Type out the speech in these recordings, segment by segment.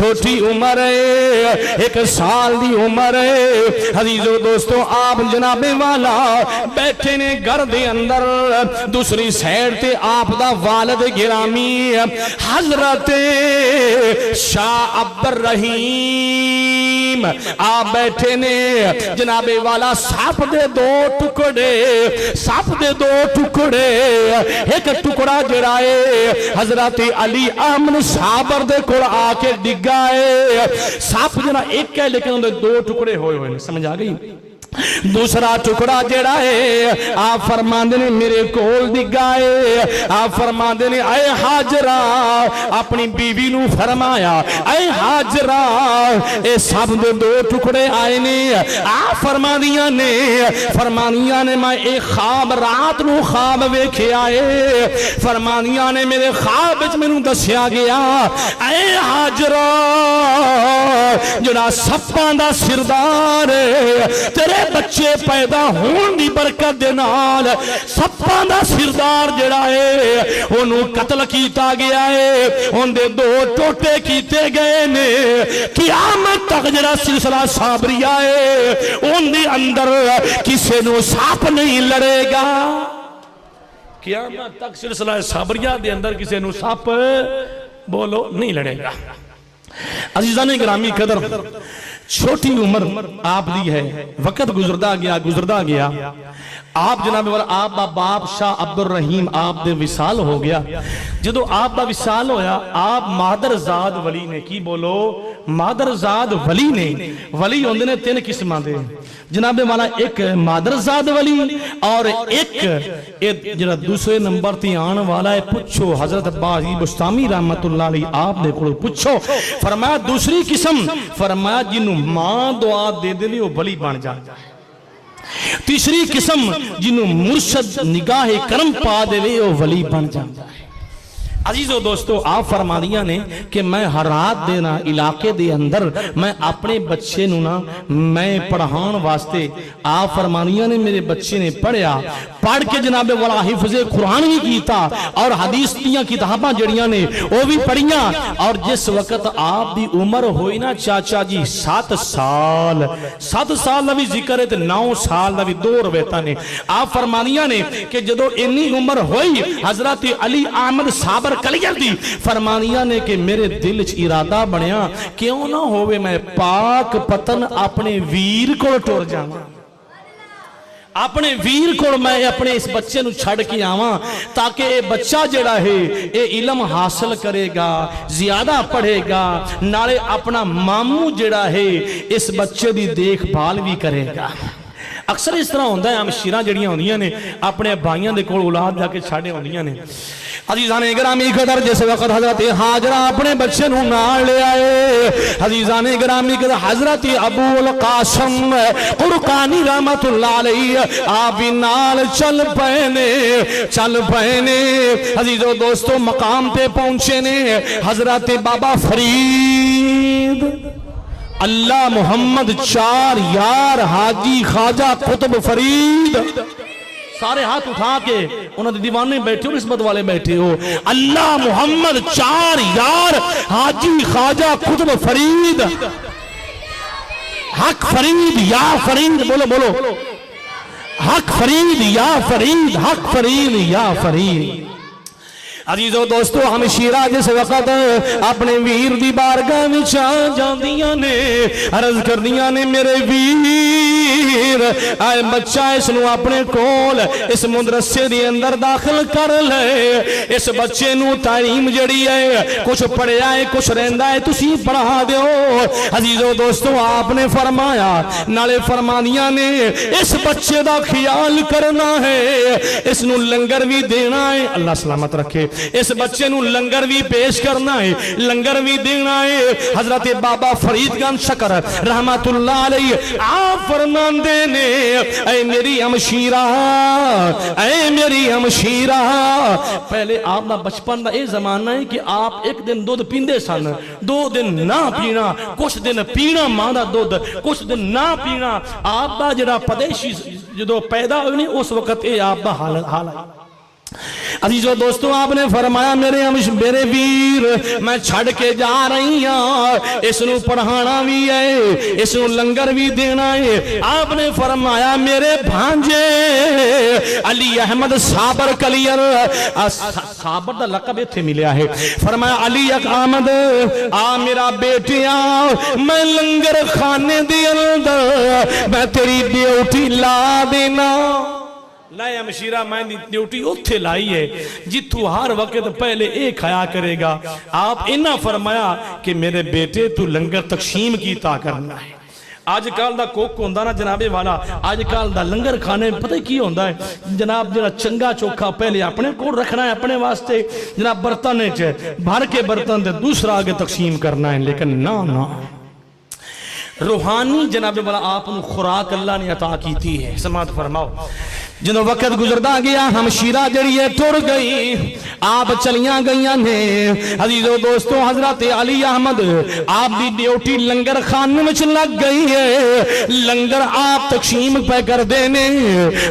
छोटी उम्र है, 1 साल की उम्र है। हदीजो दोस्तों आप जनाबे वाला बैठे ने घर दे अंदर, दूसरी साइड ते आप दा वालिद गिरामी हजरत शाह अब्दुर रहीम आप बैठे ने जनाबे वाला। सप दे 2 टुकड़े, सप दे 2 टुकड़े, एक टुकड़ा जड़ा है हजरत अली अहमद साबर दे कोल आके डिगा है। सप जरा एक है लेकिन उनके 2 टुकड़े होए हुए, समझ आ गई। दूसरा टुकड़ा जड़ा है आप फरमांदे ने मेरे कोल डिगा है। आप फरमांदे ने ऐ हाजरा, अपनी बीवी नू फरमाया ऐ हाजरा ए सब दे 2 टुकड़े आए ने। आप फरमादियां ने मैं एक ख्वाब रात नू ख्वाब वेखिया है। फरमादियां ने मेरे ख्वाब विच मैनू दस्या गया ऐ हाजरा जड़ा सप्पां दा सिरदार तेरे बच्चे पैदा होने की बरकत दे नाल सप्पां दा सिरदार जड़ा है ओनू कत्ल किया गया है। उनके 2 टोटे किए गए ने। क़यामत तक जड़ा सिलसिला साबरिया है उनके अंदर किसी नू सप नहीं लड़ेगा। क़यामत तक सिलसिला साबरिया दे अंदर किसी नू सप बोलो नहीं लड़ेगा। अजीज़ान गिरामी कदर, छोटी उम्र आप दी है, वक्त गुजरदा गया। आप जनाब वाला आप दा बाप शाह अब्दुर रहीम आप दे विसाल हो गया। जो आप दा विसाल होया आप मादरजाद वली ने, की बोलो मादरजाद वली ने। वली होंदे ने 3 किस्मां दे जनाब वाला, एक मादरजाद वली और एक जरा दूसरे नंबर ते आने वाला है। पूछो हजरत बाजी बुस्तामी रहमतुल्लाह अलैह आप दे कोल पूछो। फरमाया दूसरी किस्म, फरमाया जिन्हों मां दुआ दे दे वो वली बन जाता है। तीसरी किस्म जिन्हों मुर्शद निगाहे करम पा दे वो वली बन जाता है। अजीजो दोस्तों आप फरमादियां ने कि मैं हर रात देना इलाके दे अंदर मैं अपने बच्चे नू ना मैं पढ़ाने वास्ते, आप फरमादियां ने मेरे बच्चे ने पढ़िया, पढ़ के जनाबे वाला हिफ्ज़े कुरान भी कीता और हदीस दी किताबां जड़ियां ने वो भी पढ़िया। और जिस वक्त आप दी उम्र होई ना चाचा जी 7 साल, 7 साल का भी जिक्र है तो 9 साल का भी 2 रवायतां ने। आप फरमादियां ने कि जदों इन्नी उम्र होई हजरत अली अहमद साबर कलियर दी फरमानिया ने कि मेरे दिल च इरादा बनया क्यों ना होवे मैं पाक पतन अपने वीर को टुर जावां, अपने वीर को मैं अपने इस बच्चे नू छड़ के आवां ताकि ये बच्चा जड़ा है ये इलम हासिल करेगा, ज्यादा पढ़ेगा, नाले अपना मामू जड़ा है इस बच्चे की देखभाल भी करेगा। अक्सर इस तरह होंदा है अमशीरा जड़ियां होंदियां ने अपने भाइयों के कोल औलाद जाके छाड़े होंदियां ने। अजीज़ाने गिरामी कदर जिस वक्त हजरत हाजरा अपने बच्चे नू नाल ले आए, अजीज़ाने गिरामी कदर हजरत अबूल कासिम कुरकानी रहमतुल्लाह अलैह आप भी नाल चल पे ने। अजीजो दोस्तों मकाम पे पहुंचे ने हजरत बाबा फरीद अल्लाह मोहम्मद 4 यार हाजी ख्वाजा कुतुब फरीद, सारे हाथ उठा के उन्होंने दीवाने बैठे हो, निस्बत वाले बैठे हो। अल्लाह मोहम्मद 4 यार हाजी ख्वाजा कुतुब फरीद, हक फरीद या फरीद, बोलो बोलो हक फरीद या फरीद, हक फरीद या फरीद। अजीजो दोस्तों हम शीरा जिस वक्त अपने वीर दी बारगाह में आ जांदियां ने अर्ज करदियां ने मेरे वीर आए बच्चा इसनू अपने कोल इस मदरसे दे अंदर दाखिल कर ले। इस बच्चे नू तालीम जड़ी है कुछ पढ़िया है कुछ रहिंदा है तुसी पढ़ा दियो। अजीजो दोस्तों आपने फरमाया नाले फरमानियां ने इस बच्चे दा ख्याल करना है, इसनू लंगर भी देना है, अल्लाह सलामत रखे, इस बच्चे नू लंगर भी पेश करना है, लंगर भी देना है। हजरत बाबा फरीदगंज शकर रहमतुल्लाह अलैह आप फरमांदे ने ऐ मेरी हमशीरा, ऐ मेरी हमशीरा, पहले आप दा बचपन दा ये जमाना है कि आप एक दिन दूध पींदे सन, 2 दिन ना पीना, कुछ दिन पीना मां दा दूध, कुछ दिन ना पीना। आप दा जड़ा पदेशी जो पैदा होनी उस वक्त ये आप दा हाल है। अजीजों दोस्तों, आपने फरमाया मेरे वीर मैं छड़ के जा रही हाँ, इसनू पढ़ाना भी है, इसनू लंगर भी देना है। आपने फरमाया मेरे भांजे अली अहमद साबर कलियर, साबर का लकब इत्थे मिलिया है। फरमाया अली अहमद आ मेरा बेटे आ, मैं लंगर खाने दे अंदर मैं तेरी ड्यूटी ला देना। लाया मशीरा मैं ड्यूटी उत्थे लाई है जिथू हर वक्त पहले ए खाया करेगा। आप इन्ना फरमाया कि मेरे बेटे तू लंगर तकसीम कीता करना है। अजकल का कुक होंदा ना जनाबे वाला, अजकल का लंगर खाने पता की होंदा है जनाब, जरा चंगा चोखा पहले अपने को रखना है अपने वास्ते, जनाब बर्तन च भर के बर्तन दे दूसरा आगे तकसीम करना है। लेकिन ना ना, रूहानी जनाबे वाला आप खुराक अल्लाह ने अता की थी है। समात फरमाओ, जो वक्त गुजरदा गया हमशीरा जड़ी है टुर गई, आप चलिया गई ने। अजीजों दोस्तों, हजरत अली अहमद आप दी ड्यूटी लंगर खाने में लग गई है। लंगर आप तकसीम पे कर देने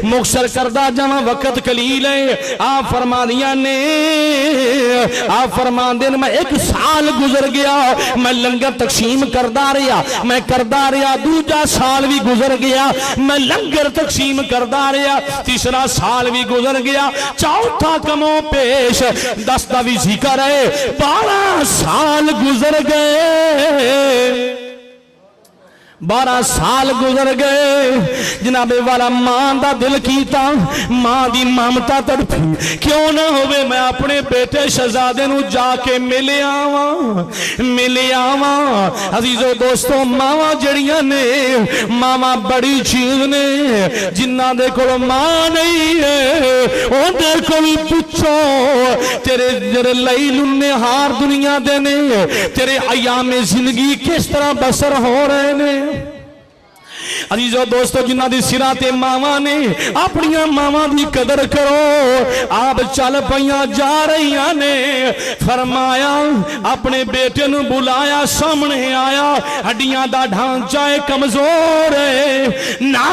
मुक्सर करदा जमा वक्त कलील है। आप फरमा दिया ने, आप फरमा दे मैं 1 साल गुजर गया, मैं लंगर तकसीम करदा रहा, मैं करदा रहा। दूजा साल भी गुजर गया, मैं लंगर तकसीम करदा रहा। तीसरा साल भी गुजर गया, चौथा कमो पेश 10 का भी जिक्र है। 12 साल गुजर गए, 12 साल गुजर गए जनाबे वाला। मां का दिल कीता, मां की ममता तड़फी, क्यों ना होवे मैं अपने बेटे शहजादे नू जाके मिल आवा। अजीजों दोस्तों, मावा जड़ियां ने, मावा बड़ी चीज ने। जिन्ना दे कोल मां नहीं है ओदे कोल पुछो तेरे जरे लई लुन्ने हार दुनिया दे ने, तेरे अयामे जिंदगी किस तरह बसर हो रहे ने। अजीजों दोस्तों, जिन्हां दी सिरां ते मावां ने, अपनियां मावां दी कदर करो। आप चल पईयां जा रहीआं ने। फरमाया अपने बेटे नूं बुलाया, सामने आया। हड्डियां दा ढांचा है कमजोर है, ना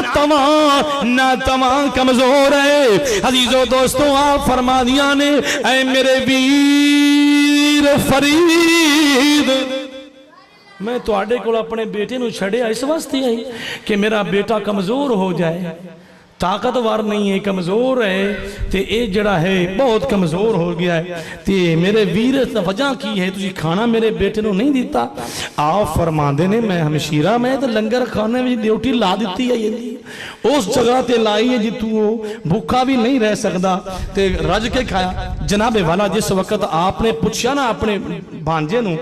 तवा कमजोर है। अजीजों दोस्तों, आप फरमा दियां ने ऐ मेरे वीर फरीद, मैं तुहाडे कोल अपने बेटे नूं छड़िया इस वास्ते आई कि मेरा बेटा कमजोर हो जाए, ताकतवर नहीं है, कमजोर है। ते ये जड़ा है बहुत कमजोर हो गया है। ते मेरे वीर वजह की है तुझे खाना मेरे बेटे नूं नहीं दिता। आप फरमांदे ने मैं हमशीरा मैं तो लंगर खाने में ड्यूटी ला दी है, उस जगह ते लाई है जितू वो भूखा भी नहीं रह सकता, ते रज के खाया। जनाबे वाला जिस वक्त आपने पूछा ना अपने भांजे नूं,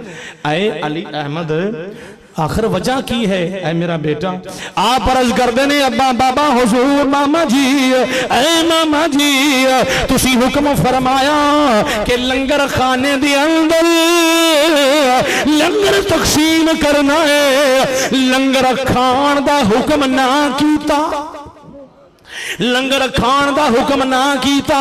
आए अली अहमद आखिर वजह की है ऐ मेरा बेटा? आप अर्ज करते ने अब्बा बाबा हुजूर मामा जी, ऐ मामा जी तुसी हुक्म फरमाया कि लंगर खाने दे अंदर लंगर तकसीम करना है, लंगर खान दा हुक्म ना कीता, लंगर खान दा हुक्म ना कीता।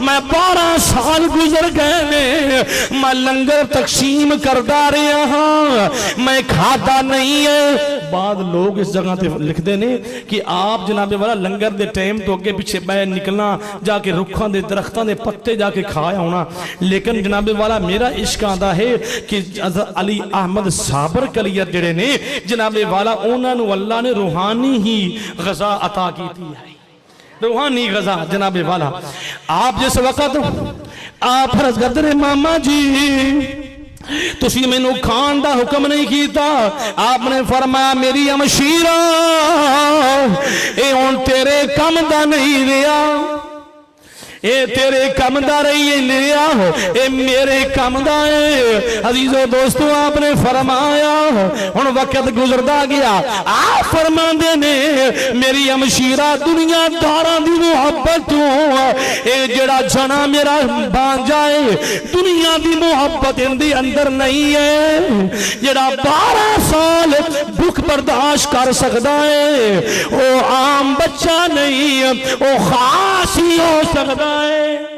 मैं 12 साल गुजर गए ने, मैं लंगर तकसीम करदा रहा हाँ, मैं खाता नहीं है। बाद लोग इस जगह पे लिखते ने कि आप जनाबे वाला लंगर दे टाइम तो अगे पिछे बह निकलना, जाके रुखों दे दरख्तों दे पत्ते जाके खाया होना। लेकिन जनाबे वाला मेरा इश्क आंदा है कि अली अहमद साबर कलियर जड़े ने जनाबे वाला उन्होंने अल्लाह ने रूहानी ही गजा अता की थी, रूहानी गजा जनाबे वाला। आप जिस वक्त आप फर्ज करते रहे मामा जी तुसी मैनू खान दा हुक्म नहीं कीता, आपने फरमाया मेरी अमशीरा ए हुण तेरे कम दा नहीं रहा, ए तेरे कम दा रही लिया हो, ए मेरे कम दा है। अजीजों दोस्तों आपने फरमाया हुण वक्त गुजरदा गया, आप फरमांदे ने मेरी अमशीरा दुनियादारां दी मुहब्बत ए जेड़ा जना मेरा भांजा है दुनिया दी मुहब्बत इनदे अंदर नहीं है। जेड़ा 12 साल दुख बर्दाश्त कर सकदा है ओ आम बच्चा नहीं, ओ खास ही हो सकदा है।